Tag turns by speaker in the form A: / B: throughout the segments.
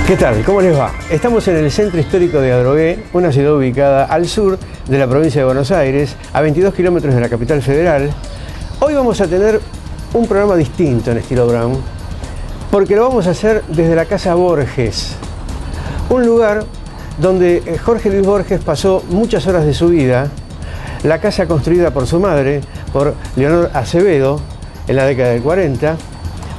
A: ¿Qué tal? ¿Cómo les va? Estamos en el centro histórico de Adrogué, una ciudad ubicada al sur de la provincia de Buenos Aires, a 22 kilómetros de la capital federal. Hoy vamos a tener un programa distinto en estilo Brown, porque lo vamos a hacer desde la Casa Borges, un lugar donde Jorge Luis Borges pasó muchas horas de su vida. La casa construida por su madre, por Leonor Acevedo, en la década del 40.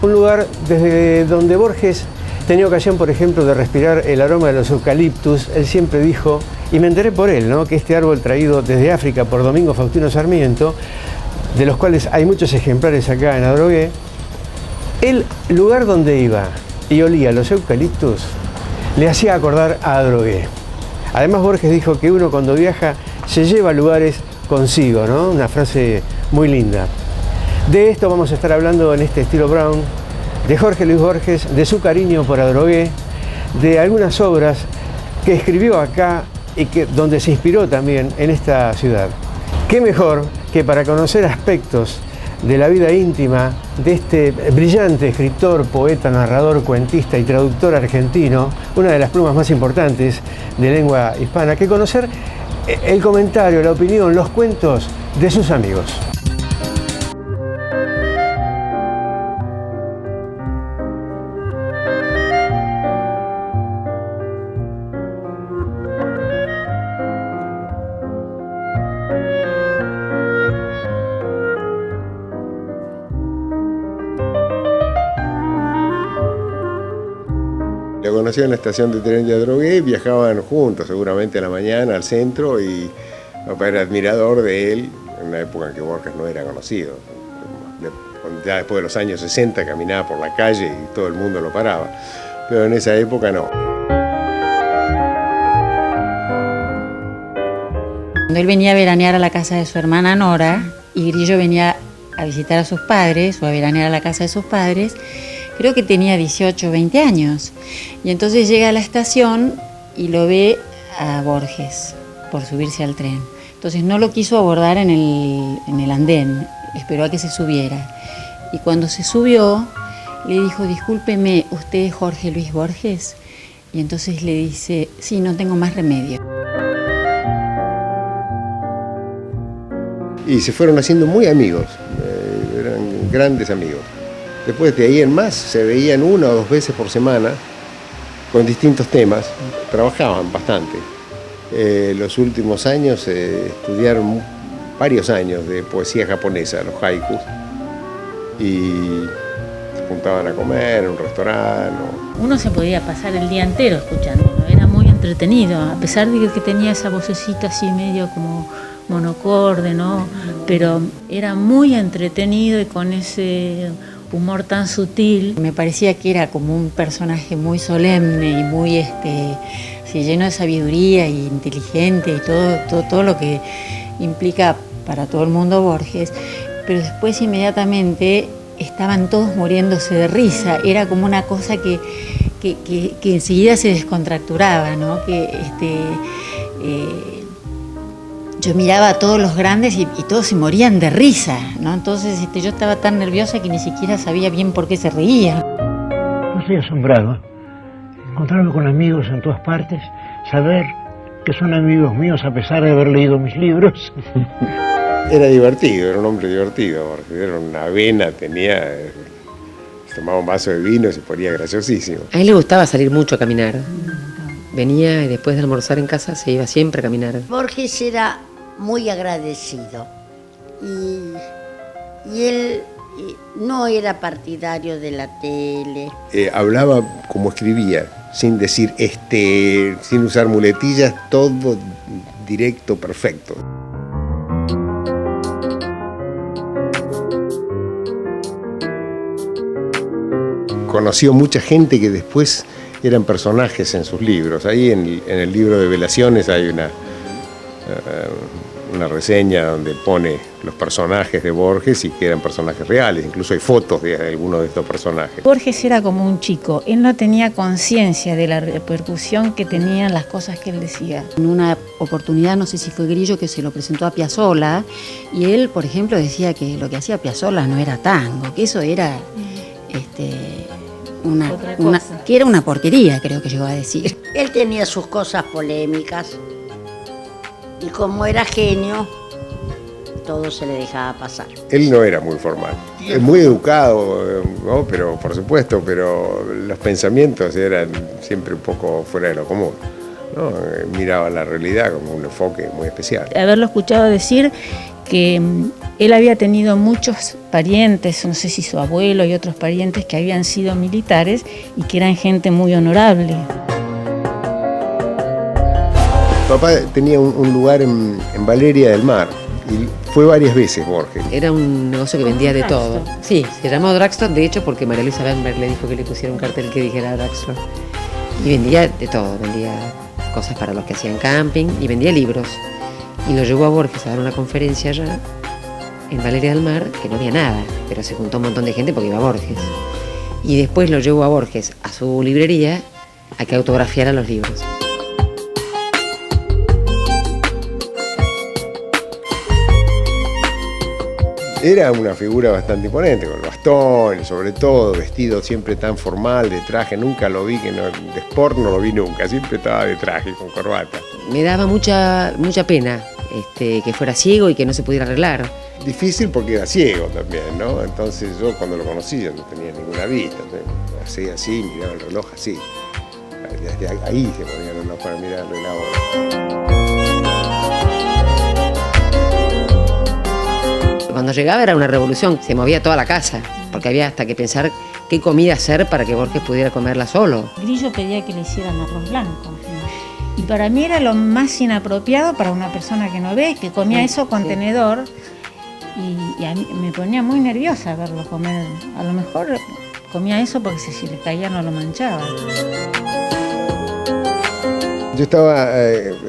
A: Un lugar desde donde Borges tenía ocasión, por ejemplo, de respirar el aroma de los eucaliptus. Él siempre dijo, y me enteré por él, ¿no?, que este árbol traído desde África por Domingo Faustino Sarmiento, de los cuales hay muchos ejemplares acá en Adrogué, el lugar donde iba y olía los eucaliptus le hacía acordar a Adrogué. Además, Borges dijo que uno cuando viaja se lleva lugares consigo, ¿no? Una frase muy linda. De esto vamos a estar hablando en este estilo Brown, de Jorge Luis Borges, de su cariño por Adrogué, de algunas obras que escribió acá y donde se inspiró también en esta ciudad. ¿Qué mejor que para conocer aspectos de la vida íntima de este brillante escritor, poeta, narrador, cuentista y traductor argentino, una de las plumas más importantes de lengua hispana, que conocer el comentario, la opinión, los cuentos de sus amigos?
B: Lo conocí en la estación de tren de Adrogué, viajaban juntos seguramente a la mañana al centro y mi papá era admirador de él en una época en que Borges no era conocido. Ya después de los años 60 caminaba por la calle y todo el mundo lo paraba, pero en esa época no.
C: Cuando él venía a veranear a la casa de su hermana Nora y Grillo venía a visitar a sus padres o a veranear a la casa de sus padres, creo que tenía 18 o 20 años. Y entonces llega a la estación y lo ve a Borges por subirse al tren. Entonces no lo quiso abordar en el andén, esperó a que se subiera. Y cuando se subió, le dijo, discúlpeme, ¿usted es Jorge Luis Borges? Y entonces le dice, sí, no tengo más remedio.
B: Y se fueron haciendo muy amigos, eran grandes amigos. Después de ahí en más se veían 1 o 2 veces por semana con distintos temas, trabajaban bastante. Los últimos años estudiaron varios años de poesía japonesa, los haikus, y se juntaban a comer en un restaurante.
D: Uno se podía pasar el día entero escuchándolo, era muy entretenido, a pesar de que tenía esa vocecita así medio como monocorde, ¿no? Pero era muy entretenido y con ese humor tan sutil.
C: Me parecía que era como un personaje muy solemne y muy lleno de sabiduría y inteligente y todo lo que implica para todo el mundo Borges, pero después inmediatamente estaban todos muriéndose de risa. Era como una cosa que enseguida se descontracturaba, ¿no? Yo miraba a todos los grandes y todos se morían de risa, ¿no? Entonces yo estaba tan nerviosa que ni siquiera sabía bien por qué se reían.
E: No estoy asombrado. Encontrarme con amigos en todas partes, saber que son amigos míos a pesar de haber leído mis libros.
B: Era divertido, era un hombre divertido, porque era una vena, tomaba un vaso de vino y se ponía graciosísimo.
F: A él le gustaba salir mucho a caminar. Venía y después de almorzar en casa se iba siempre a caminar.
G: Borges era muy agradecido y él no era partidario de la tele.
B: Hablaba como escribía, sin decir sin usar muletillas, todo directo, perfecto. Conoció mucha gente que después eran personajes en sus libros. Ahí en el libro de Velaciones hay una reseña donde pone los personajes de Borges y que eran personajes reales. Incluso hay fotos de algunos de estos personajes.
D: Borges era como un chico, él no tenía conciencia de la repercusión que tenían las cosas que él decía.
C: En una oportunidad, no sé si fue Grillo que se lo presentó a Piazzolla, y él, por ejemplo, decía que lo que hacía Piazzolla no era tango, que eso era que era una porquería, creo que llegó a decir.
G: Él tenía sus cosas polémicas y como era genio, todo se le dejaba pasar.
B: Él no era muy formal, muy educado, ¿no? Pero por supuesto, pero los pensamientos eran siempre un poco fuera de lo común, ¿no? Miraba la realidad como un enfoque muy especial.
D: Haberlo escuchado decir que él había tenido muchos parientes, no sé si su abuelo y otros parientes que habían sido militares y que eran gente muy honorable.
B: Papá tenía un lugar en Valeria del Mar y fue varias veces Borges.
F: Era un negocio que vendía de todo. Sí, se llamó Drugstore, de hecho, porque María Luisa Bamberg le dijo que le pusiera un cartel que dijera Drugstore. Y vendía de todo, vendía cosas para los que hacían camping y vendía libros. Y lo llevó a Borges a dar una conferencia allá, en Valeria del Mar, que no había nada, pero se juntó un montón de gente porque iba a Borges. Y después lo llevó a Borges a su librería a que autografiara los libros.
B: Era una figura bastante imponente, con el bastón, sobre todo, vestido siempre tan formal, de traje. Nunca lo vi, de sport no lo vi nunca, siempre estaba de traje, con corbata.
F: Me daba mucha pena que fuera ciego y que no se pudiera arreglar.
B: Difícil porque era ciego también, ¿no? Entonces yo cuando lo conocí yo no tenía ninguna vista. Hacía así, miraba el reloj así. Desde ahí se ponía el reloj para mirarlo en la hora.
F: Cuando llegaba era una revolución, se movía toda la casa, porque había hasta que pensar qué comida hacer para que Borges pudiera comerla solo.
D: Grillo pedía que le hicieran arroz blanco. Y para mí era lo más inapropiado para una persona que no ve, que comía eso con tenedor. Y a mí me ponía muy nerviosa verlo comer. A lo mejor comía eso porque si le caía no lo manchaba.
B: Yo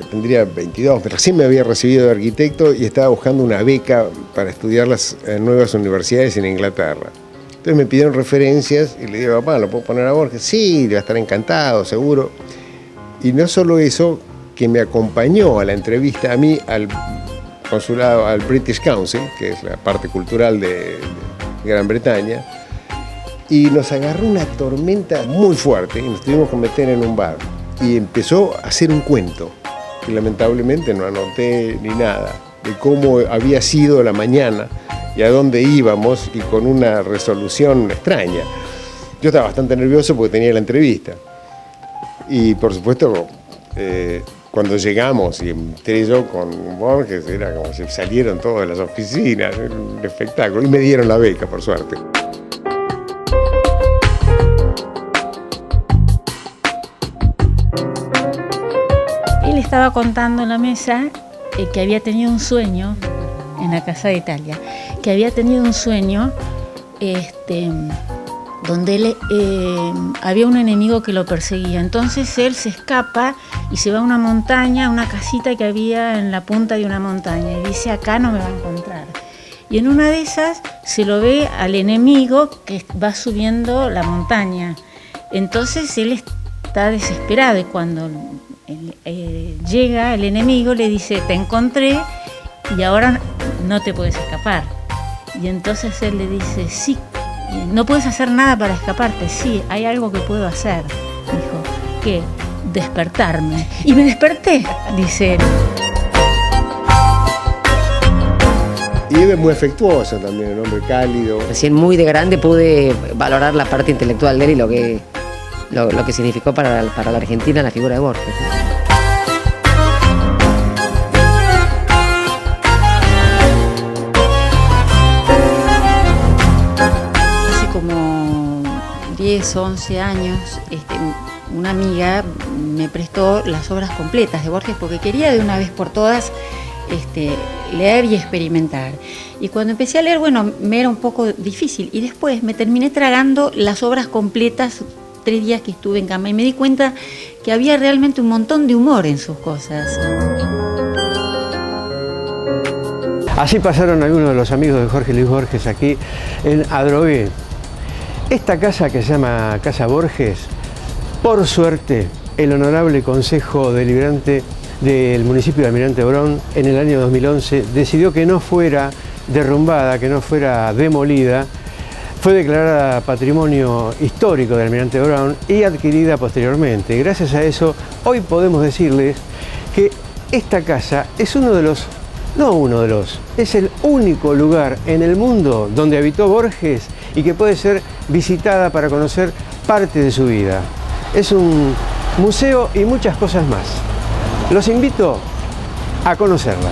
B: tendría 22, pero recién me había recibido de arquitecto y estaba buscando una beca para estudiar las nuevas universidades en Inglaterra. Entonces me pidieron referencias y le digo, papá, ¿lo puedo poner a Borges? Sí, va a estar encantado, seguro. Y no solo eso, que me acompañó a la entrevista a mí al consulado, al British Council, que es la parte cultural de Gran Bretaña, y nos agarró una tormenta muy fuerte y nos tuvimos que meter en un bar. Y empezó a hacer un cuento, que lamentablemente no anoté ni nada, de cómo había sido la mañana y a dónde íbamos, y con una resolución extraña. Yo estaba bastante nervioso porque tenía la entrevista. Y por supuesto, cuando llegamos y entré yo con Borges, era como si salieron todos de las oficinas, un espectáculo, y me dieron la beca, por suerte.
D: Él estaba contando en la mesa que había tenido un sueño en la Casa de Italia, que había tenido un sueño donde había un enemigo que lo perseguía. Entonces él se escapa y se va a una montaña, a una casita que había en la punta de una montaña, y dice, acá no me va a encontrar. Y en una de esas se lo ve al enemigo que va subiendo la montaña. Entonces él está desesperado, y cuando llega el enemigo le dice, te encontré y ahora no te puedes escapar. Y entonces él le dice, sí, no puedes hacer nada para escaparte. Sí, hay algo que puedo hacer. Dijo, ¿qué? Despertarme. Y me desperté, dice él.
B: Y él es muy afectuoso también, un hombre cálido.
F: Recién muy de grande pude valorar la parte intelectual de él y lo que significó para la Argentina la figura de Borges.
C: Hace como 10 o 11 años, una amiga me prestó las obras completas de Borges porque quería de una vez por todas leer y experimentar. Y cuando empecé a leer, bueno, me era un poco difícil, y después me terminé tragando las obras completas 3 días que estuve en cama, y me di cuenta que había realmente un montón de humor en sus cosas.
A: Así pasaron algunos de los amigos de Jorge Luis Borges aquí en Adrogué. Esta casa, que se llama Casa Borges, por suerte, el honorable Consejo Deliberante del municipio de Almirante Brown en el año 2011 decidió que no fuera derrumbada, que no fuera demolida, Fue declarada Patrimonio Histórico del Almirante Brown y adquirida posteriormente. Gracias a eso, hoy podemos decirles que esta casa es es el único lugar en el mundo donde habitó Borges y que puede ser visitada para conocer parte de su vida. Es un museo y muchas cosas más. Los invito a conocerla.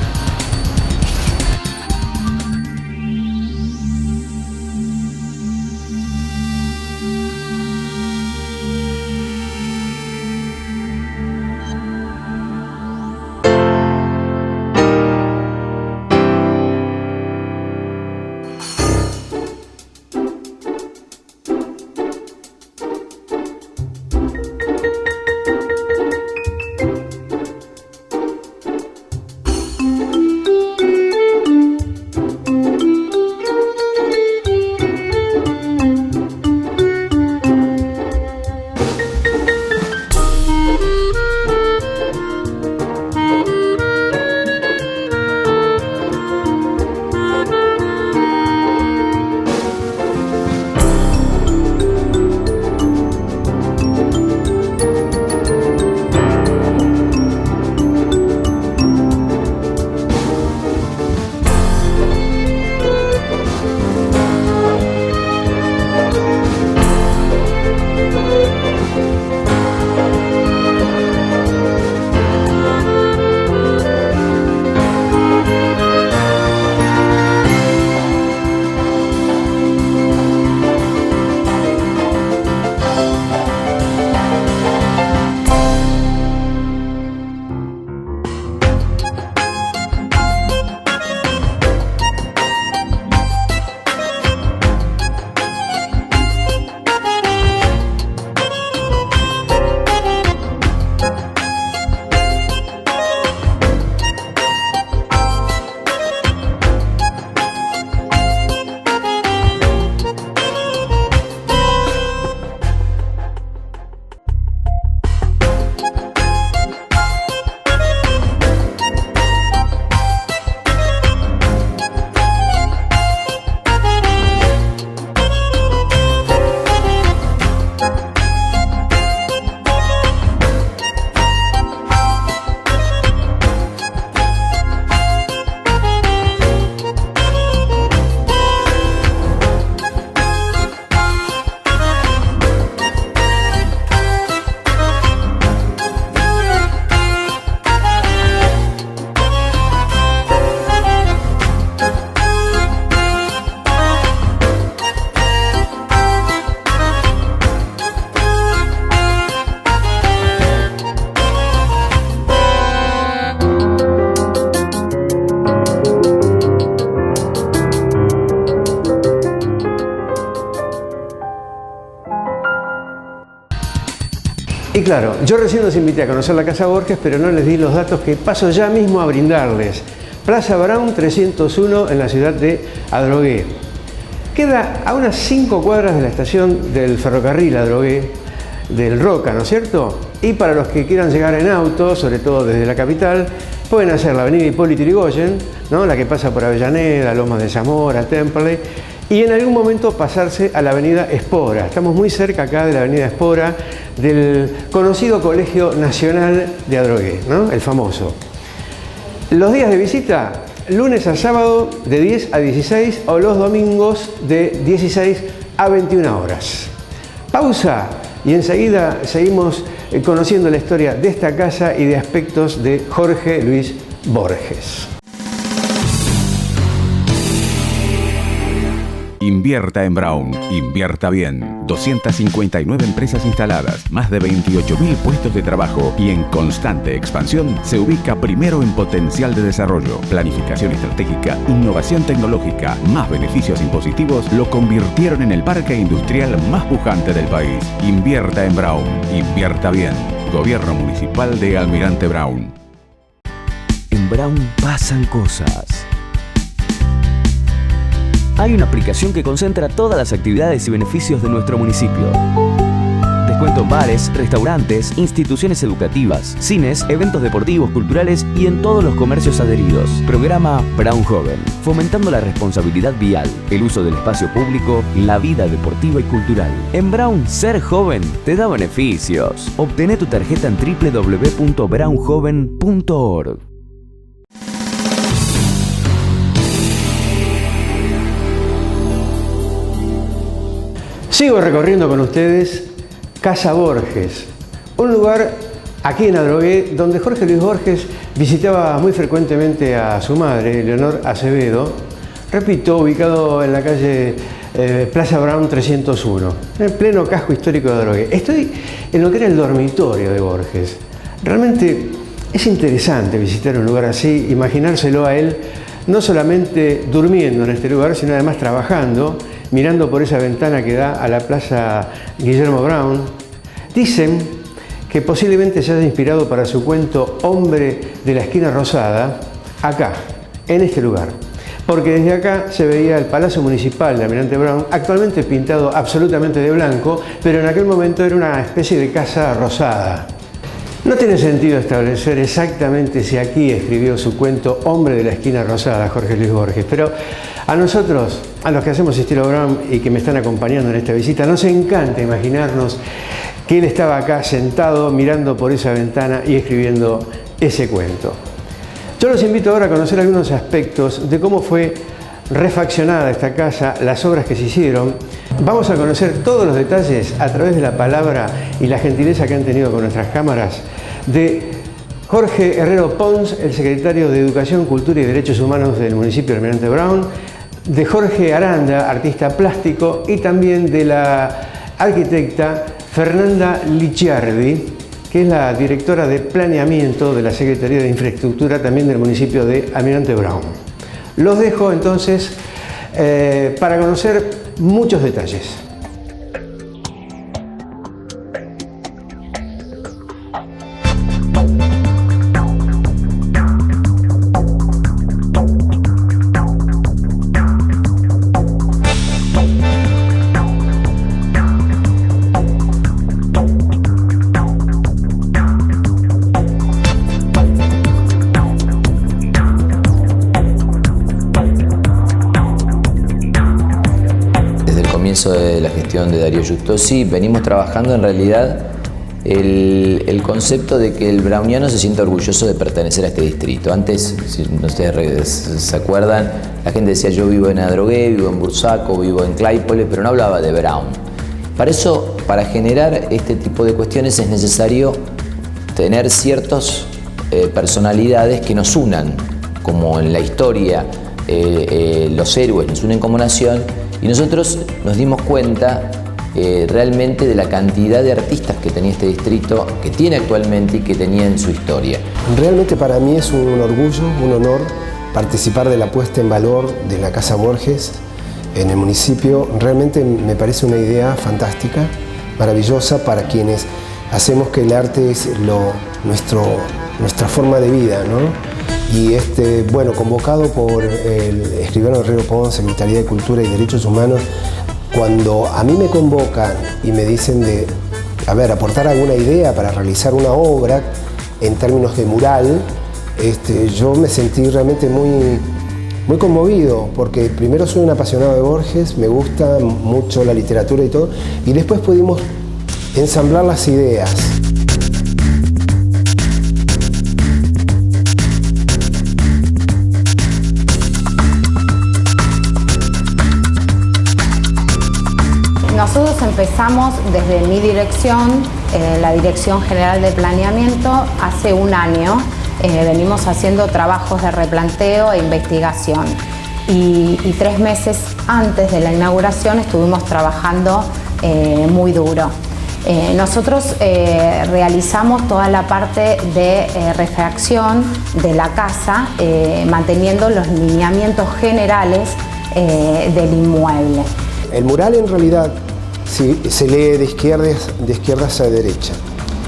A: Y claro, yo recién los invité a conocer la Casa Borges, pero no les di los datos que paso ya mismo a brindarles. Plaza Brown 301 en la ciudad de Adrogué. Queda a unas 5 cuadras de la estación del ferrocarril Adrogué, del Roca, ¿no es cierto? Y para los que quieran llegar en auto, sobre todo desde la capital, pueden hacer la avenida Hipólito Yrigoyen, ¿no? La que pasa por Avellaneda, Lomas de Zamora, Temperley, y en algún momento pasarse a la avenida Espora. Estamos muy cerca acá de la avenida Espora, del conocido Colegio Nacional de Adrogué, ¿no? El famoso. Los días de visita, lunes a sábado de 10 a 16 o los domingos de 16 a 21 horas. Pausa y enseguida seguimos conociendo la historia de esta casa y de aspectos de Jorge Luis Borges.
H: Invierta en Brown, invierta bien. 259 empresas instaladas, más de 28.000 puestos de trabajo y en constante expansión, se ubica primero en potencial de desarrollo, planificación estratégica, innovación tecnológica, más beneficios impositivos, lo convirtieron en el parque industrial más pujante del país. Invierta en Brown, invierta bien. Gobierno Municipal de Almirante Brown.
I: En Brown pasan cosas. Hay una aplicación que concentra todas las actividades y beneficios de nuestro municipio. descuento en bares, restaurantes, instituciones educativas, cines, eventos deportivos, culturales y en todos los comercios adheridos. Programa Brown Joven, fomentando la responsabilidad vial, el uso del espacio público, la vida deportiva y cultural. En Brown, ser joven te da beneficios. Obtené tu tarjeta en www.brownjoven.org.
A: Sigo recorriendo con ustedes Casa Borges, un lugar aquí en Adrogué donde Jorge Luis Borges visitaba muy frecuentemente a su madre, Leonor Acevedo, repito, ubicado en la calle Plaza Brown 301, en el pleno casco histórico de Adrogué. Estoy en lo que era el dormitorio de Borges. Realmente es interesante visitar un lugar así, imaginárselo a él, no solamente durmiendo en este lugar, sino además trabajando, mirando por esa ventana que da a la Plaza Guillermo Brown. Dicen que posiblemente se haya inspirado para su cuento Hombre de la Esquina Rosada, acá, en este lugar. Porque desde acá se veía el Palacio Municipal de Almirante Brown, actualmente pintado absolutamente de blanco, pero en aquel momento era una especie de casa rosada. No tiene sentido establecer exactamente si aquí escribió su cuento Hombre de la Esquina Rosada, Jorge Luis Borges, pero a nosotros, a los que hacemos estilo Brown y que me están acompañando en esta visita, nos encanta imaginarnos que él estaba acá sentado mirando por esa ventana y escribiendo ese cuento. Yo los invito ahora a conocer algunos aspectos de cómo fue refaccionada esta casa, las obras que se hicieron. Vamos a conocer todos los detalles a través de la palabra y la gentileza que han tenido con nuestras cámaras de Jorge Herrero Pons, el secretario de Educación, Cultura y Derechos Humanos del municipio de Almirante Brown, de Jorge Aranda, artista plástico, y también de la arquitecta Fernanda Licciardi, que es la directora de planeamiento de la Secretaría de Infraestructura también del municipio de Almirante Brown. Los dejo entonces para conocer muchos detalles.
J: De la gestión de Darío Giustosi, venimos trabajando en realidad el concepto de que el browniano se sienta orgulloso de pertenecer a este distrito. Antes, si ustedes se acuerdan, la gente decía yo vivo en Adrogué, vivo en Bursaco, vivo en Claypole, pero no hablaba de Brown. Para eso, para generar este tipo de cuestiones es necesario tener ciertas personalidades que nos unan, como en la historia los héroes nos unen como nación. Y nosotros nos dimos cuenta realmente de la cantidad de artistas que tenía este distrito, que tiene actualmente y que tenía en su historia.
K: Realmente para mí es un orgullo, un honor participar de la puesta en valor de la Casa Borges en el municipio. Realmente me parece una idea fantástica, maravillosa para quienes hacemos que el arte es nuestra forma de vida, ¿no? Y bueno, convocado por el escribano Herrero Pons, Secretaría de Cultura y Derechos Humanos, cuando a mí me convocan y me dicen de, aportar alguna idea para realizar una obra en términos de mural, yo me sentí realmente muy conmovido, porque primero soy un apasionado de Borges, me gusta mucho la literatura y todo, y después pudimos ensamblar las ideas.
L: Nosotros empezamos desde mi dirección, la Dirección General de Planeamiento, hace un año. Venimos haciendo trabajos de replanteo e investigación. Y 3 meses antes de la inauguración estuvimos trabajando muy duro. Nosotros realizamos toda la parte de refacción de la casa, manteniendo los lineamientos generales del inmueble.
K: El mural en realidad se lee de izquierdas a derecha.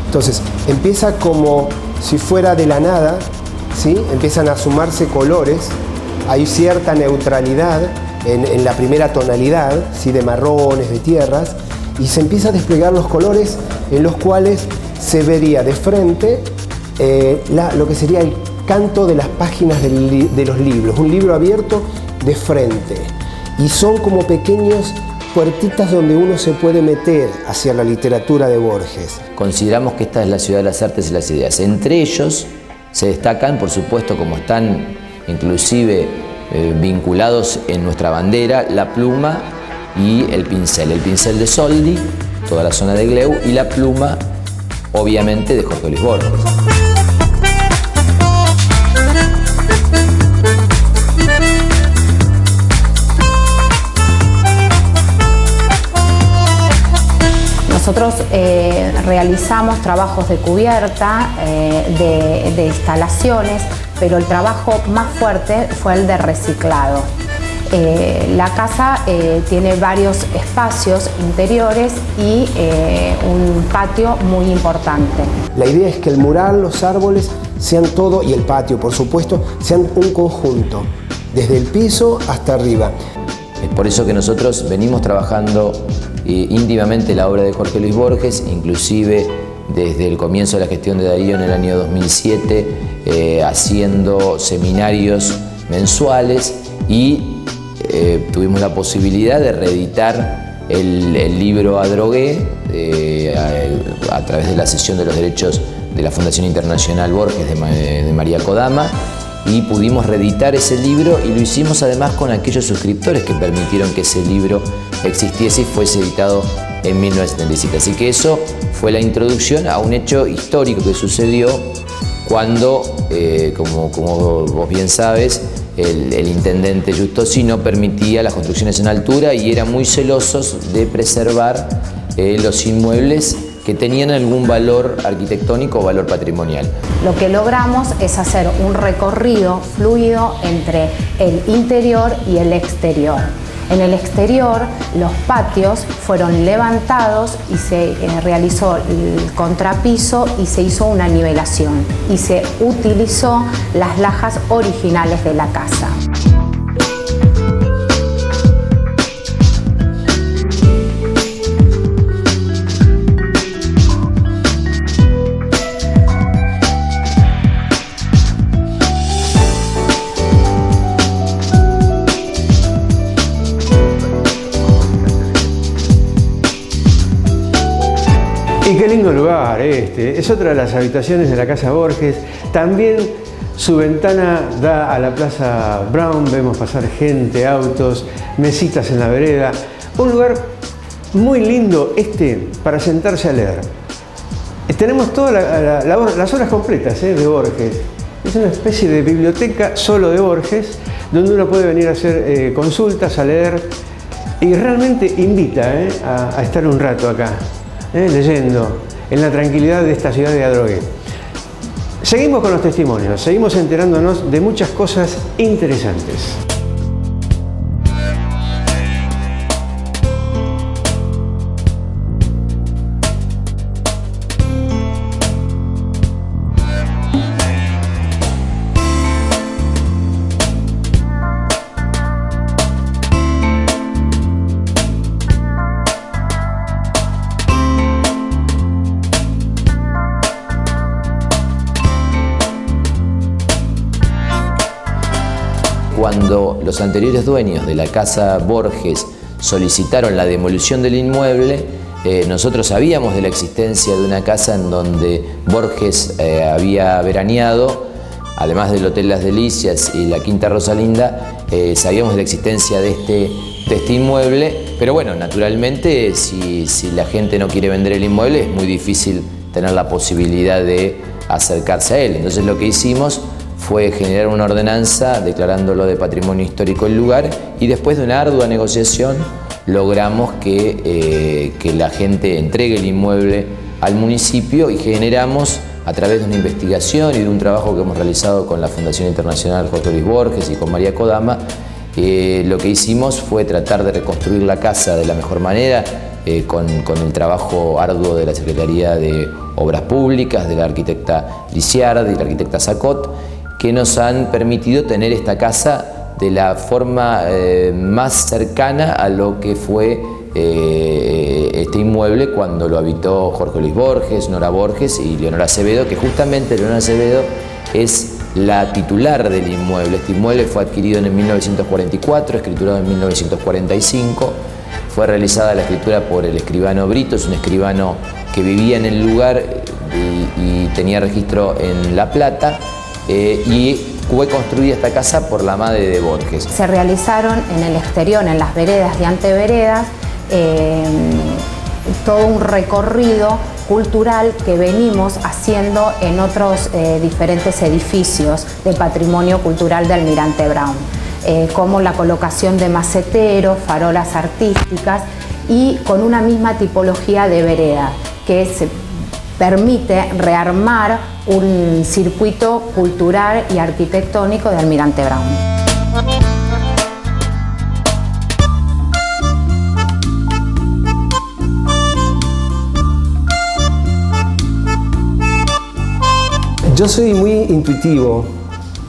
K: Entonces empieza como si fuera de la nada, ¿sí? Empiezan a sumarse colores, hay cierta neutralidad en la primera tonalidad, ¿sí? De marrones, de tierras, y se empieza a desplegar los colores en los cuales se vería de frente lo que sería el canto de las páginas de los libros, un libro abierto de frente. Y son como pequeños puertitas donde uno se puede meter hacia la literatura de Borges.
J: Consideramos que esta es la ciudad de las artes y las ideas. Entre ellos se destacan, por supuesto, como están inclusive vinculados en nuestra bandera, la pluma y el pincel. El pincel de Soldi, toda la zona de Gleu, y la pluma, obviamente, de Jorge Luis Borges.
L: Nosotros realizamos trabajos de cubierta, de instalaciones, pero el trabajo más fuerte fue el de reciclado. La casa tiene varios espacios interiores y un patio muy importante.
K: La idea es que el mural, los árboles, sean todo, y el patio, por supuesto, sean un conjunto, desde el piso hasta arriba.
J: Es por eso que nosotros venimos trabajando íntimamente la obra de Jorge Luis Borges, inclusive desde el comienzo de la gestión de Darío en el año 2007, haciendo seminarios mensuales, y tuvimos la posibilidad de reeditar el libro Adrogué a través de la cesión de los derechos de la Fundación Internacional Borges de María Kodama, y pudimos reeditar ese libro, y lo hicimos además con aquellos suscriptores que permitieron que ese libro existiese y fuese editado en 1977. Así que eso fue la introducción a un hecho histórico que sucedió cuando, como vos bien sabes, el intendente Giustosi no permitía las construcciones en altura y era muy celosos de preservar los inmuebles que tenían algún valor arquitectónico o valor patrimonial.
L: Lo que logramos es hacer un recorrido fluido entre el interior y el exterior. En el exterior, los patios fueron levantados y se realizó el contrapiso y se hizo una nivelación y se utilizó las lajas originales de la casa.
A: Y qué lindo lugar este. Es otra de las habitaciones de la Casa Borges. También su ventana da a la Plaza Brown. Vemos pasar gente, autos, mesitas en la vereda. Un lugar muy lindo para sentarse a leer. Tenemos todas las obras completas de Borges. Es una especie de biblioteca solo de Borges, donde uno puede venir a hacer consultas, a leer, y realmente invita a estar un rato acá. Leyendo en la tranquilidad de esta ciudad de Adrogué. Seguimos con los testimonios, seguimos enterándonos de muchas cosas interesantes.
J: Cuando los anteriores dueños de la Casa Borges solicitaron la demolición del inmueble, nosotros sabíamos de la existencia de una casa en donde Borges había veraneado, además del Hotel Las Delicias y la Quinta Rosalinda. Sabíamos de la existencia de este inmueble, pero bueno, naturalmente si la gente no quiere vender el inmueble es muy difícil tener la posibilidad de acercarse a él. Entonces lo que hicimos fue generar una ordenanza declarándolo de patrimonio histórico el lugar, y después de una ardua negociación logramos que la gente entregue el inmueble al municipio, y generamos, a través de una investigación y de un trabajo que hemos realizado con la Fundación Internacional Jorge Luis Borges y con María Kodama, lo que hicimos fue tratar de reconstruir la casa de la mejor manera, con el trabajo arduo de la Secretaría de Obras Públicas, de la arquitecta Lisiardi y la arquitecta Sacot, que nos han permitido tener esta casa de la forma más cercana a lo que fue este inmueble cuando lo habitó Jorge Luis Borges, Nora Borges y Leonor Acevedo, que justamente Leonor Acevedo es la titular del inmueble. Este inmueble fue adquirido en 1944, escriturado en 1945. Fue realizada la escritura por el escribano Brito, es un escribano que vivía en el lugar y tenía registro en La Plata, y fue construida esta casa por la madre de Borges.
L: Se realizaron en el exterior, en las veredas y anteveredas, todo un recorrido cultural que venimos haciendo en otros diferentes edificios del patrimonio cultural de Almirante Brown, como la colocación de maceteros, farolas artísticas y con una misma tipología de vereda que se permite rearmar un circuito cultural y arquitectónico de Almirante Brown.
K: Yo soy muy intuitivo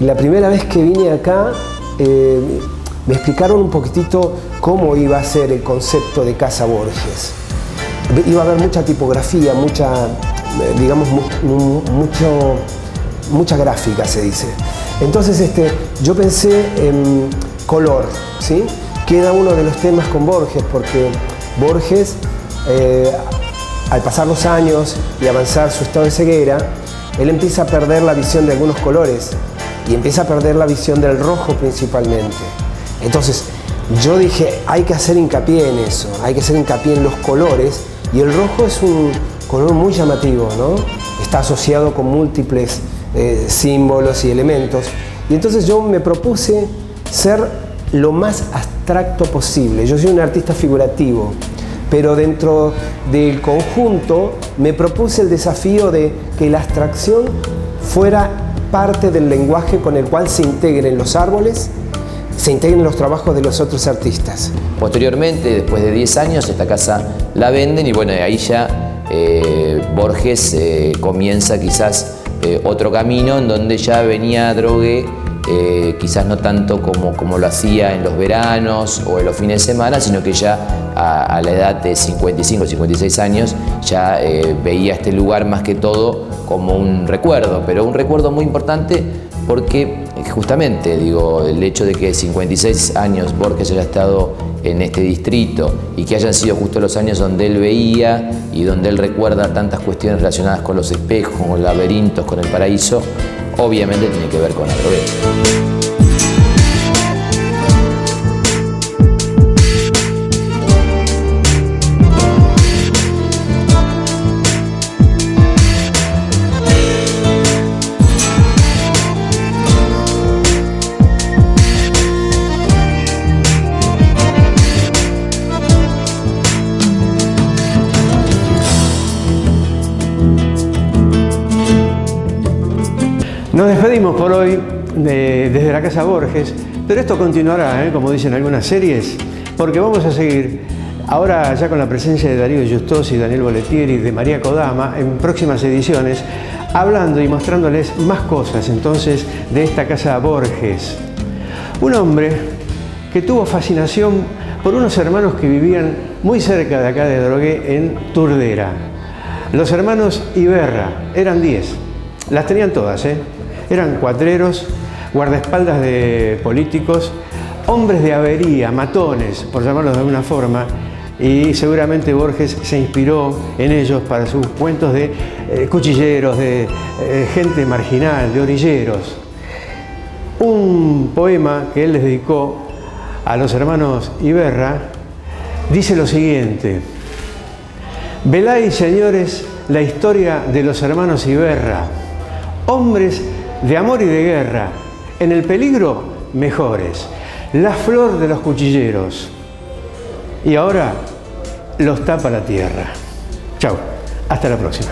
K: y la primera vez que vine acá me explicaron un poquitito cómo iba a ser el concepto de Casa Borges. Iba a haber mucha tipografía, digamos, mucha gráfica, se dice. Entonces yo pensé en color, ¿sí? Que era uno de los temas con Borges, porque Borges, al pasar los años y avanzar su estado de ceguera, él empieza a perder la visión de algunos colores y empieza a perder la visión del rojo principalmente. Entonces yo dije, hay que hacer hincapié en eso, hay que hacer hincapié en los colores, y el rojo es un color muy llamativo, ¿no? Está asociado con múltiples símbolos y elementos, y entonces yo me propuse ser lo más abstracto posible. Yo soy un artista figurativo, pero dentro del conjunto me propuse el desafío de que la abstracción fuera parte del lenguaje con el cual se integren los árboles, se integren los trabajos de los otros artistas.
J: Posteriormente, después de 10 años, esta casa la venden y bueno, ahí ya Borges comienza quizás otro camino en donde ya venía Drogué, quizás no tanto como lo hacía en los veranos o en los fines de semana, sino que ya a la edad de 55, 56 años ya veía este lugar más que todo como un recuerdo, pero un recuerdo muy importante porque justamente, digo, el hecho de que 56 años Borges haya estado en este distrito y que hayan sido justo los años donde él veía y donde él recuerda tantas cuestiones relacionadas con los espejos, con los laberintos, con el paraíso, obviamente tiene que ver con Adrogué.
A: Nos despedimos por hoy desde la Casa Borges, pero esto continuará, como dicen algunas series, porque vamos a seguir ahora ya con la presencia de Darío Justosi, Daniel Boletieri, de María Kodama en próximas ediciones, hablando y mostrándoles más cosas entonces de esta Casa Borges. Un hombre que tuvo fascinación por unos hermanos que vivían muy cerca de acá de Adrogué, en Turdera. Los hermanos Iberra, eran 10, las tenían todas, Eran cuatreros, guardaespaldas de políticos, hombres de avería, matones, por llamarlos de alguna forma, y seguramente Borges se inspiró en ellos para sus cuentos de cuchilleros, de gente marginal, de orilleros. Un poema que él les dedicó a los hermanos Iberra dice lo siguiente: veláis, señores, la historia de los hermanos Iberra, hombres de amor y de guerra, en el peligro mejores, la flor de los cuchilleros, y ahora los tapa la tierra. Chau, hasta la próxima.